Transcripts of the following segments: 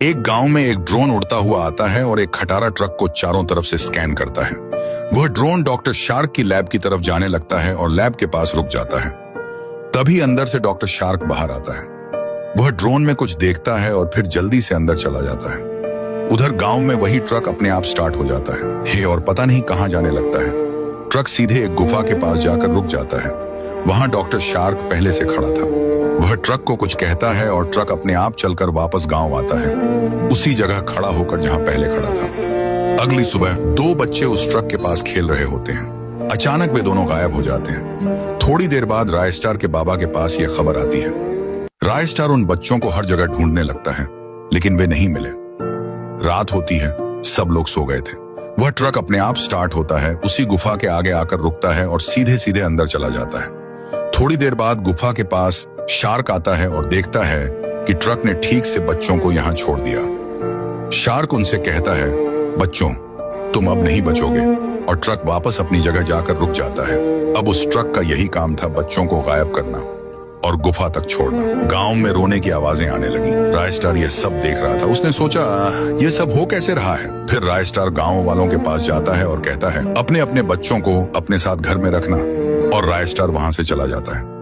एक गांव में एक ड्रोन उड़ता हुआ आता है और एक खटारा ट्रक को चारों तरफ से स्कैन करता है। वह ड्रोन डॉक्टर शार्क की लैब की तरफ जाने लगता है और लैब के पास रुक जाता है। तभी अंदर से डॉक्टर शार्क बाहर आता है। वह ड्रोन में कुछ देखता है और फिर जल्दी से अंदर चला जाता है। उधर गांव में वही ट्रक अपने आप स्टार्ट हो जाता है और पता नहीं कहां जाने लगता है। ट्रक सीधे एक गुफा के पास जाकर रुक जाता है। वहां डॉक्टर शार्क पहले से खड़ा था। वह ट्रक को कुछ कहता है और ट्रक अपने आप चलकर वापस गांव आता है, उसी जगह खड़ा होकर जहां पहले खड़ा था। अगली सुबह दो बच्चे उस ट्रक के पास खेल रहे होते हैं। अचानक वे दोनों गायब हो जाते हैं। थोड़ी देर बाद रायस्टार के बाबा के पास यह खबर आती है। रायस्टार उन बच्चों को हर जगह ढूंढने लगता है, लेकिन वे नहीं मिले। रात होती है, सब लोग सो गए थे। वह ट्रक अपने आप स्टार्ट होता है, उसी गुफा के आगे आकर रुकता है और सीधे सीधे अंदर चला जाता है। थोड़ी देर बाद गुफा के पास शार्क आता है और देखता है कि ट्रक ने ठीक से बच्चों को यहां छोड़ दिया। शार्क उनसे कहता है, बच्चों तुम अब नहीं बचोगे, और ट्रक वापस अपनी जगह जाकर रुक जाता है। अब उस ट्रक का यही काम था, बच्चों को गायब करना और गुफा तक छोड़ना। गांव में रोने की आवाजें आने लगी। रायस्टार यह सब देख रहा था। उसने सोचा यह सब हो कैसे रहा है। फिर रायस्टार गांव वालों के पास जाता है और कहता है अपने अपने बच्चों को अपने साथ घर में रखना, और रायस्टार वहां से चला जाता है।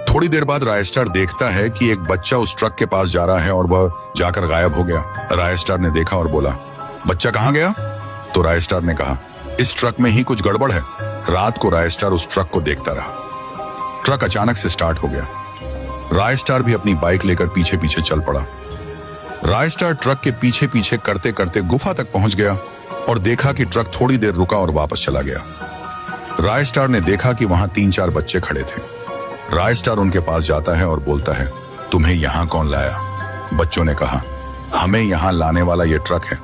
थोड़ी देर बाद रायस्टार देखता है कि एक बच्चा उस ट्रक के पास जा रहा है और वह जाकर गायब हो गया। रायस्टार ने देखा और बोला, बच्चा कहाँ गया? तो रायस्टार ने कहा, इस ट्रक में ही कुछ गड़बड़ है। रात को रायस्टार उस ट्रक को देखता रहा। ट्रक अचानक से स्टार्ट हो गया। रायस्टार भी अपनी बाइक लेकर पीछे पीछे चल पड़ा। रायस्टार ट्रक के पीछे पीछे करते करते गुफा तक पहुंच गया और देखा कि ट्रक थोड़ी देर रुका और वापस चला गया। रायस्टार ने देखा कि वहां 3-4 बच्चे खड़े थे। रायस्टार उनके पास जाता है और बोलता है, तुम्हें यहां कौन लाया? बच्चों ने कहा, हमें यहां लाने वाला ये ट्रक है,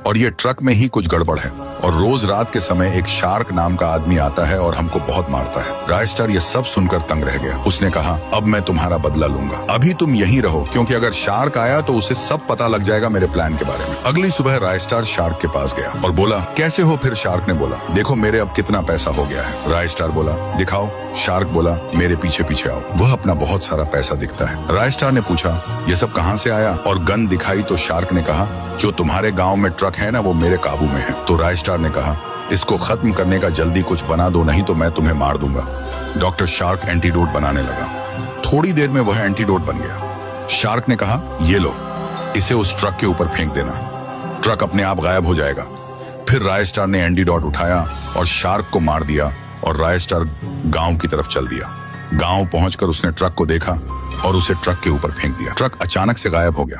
और ये ट्रक में ही कुछ गड़बड़ है, और रोज रात के समय एक शार्क नाम का आदमी आता है और हमको बहुत मारता है। रायस्टार ये सब सुनकर तंग रह गया। उसने कहा, अब मैं तुम्हारा बदला लूंगा। अभी तुम यहीं रहो, क्योंकि अगर शार्क आया तो उसे सब पता लग जाएगा मेरे प्लान के बारे में। अगली सुबह रायस्टार शार्क के पास गया और बोला, कैसे हो? फिर शार्क ने बोला, देखो मेरे अब कितना पैसा हो गया है। रायस्टार बोला, दिखाओ। शार्क बोला, मेरे पीछे पीछे आओ। वह अपना बहुत सारा पैसा दिखता है। रायस्टार ने पूछा, ये सब कहाँ से आया? और गन दिखाई तो शार्क ने कहा, जो तुम्हारे गांव में ट्रक है ना, वो मेरे काबू में है। तो रायस्टार ने कहा, इसको खत्म करने का जल्दी कुछ बना दो, नहीं तो मैं तुम्हें मार दूंगा। डॉक्टर शार्क एंटीडोट बनाने लगा। थोड़ी देर में वह एंटीडोट बन गया। शार्क ने कहा, ये लो, इसे उस ट्रक के ऊपर फेंक देना, ट्रक अपने आप गायब हो जाएगा। फिर रायस्टार ने एंटीडोट उठाया और शार्क को मार दिया, और रायस्टार गांव की तरफ चल दिया। गांव पहुंचकर उसने ट्रक को देखा और उसे ट्रक के ऊपर फेंक दिया। ट्रक अचानक से गायब हो गया।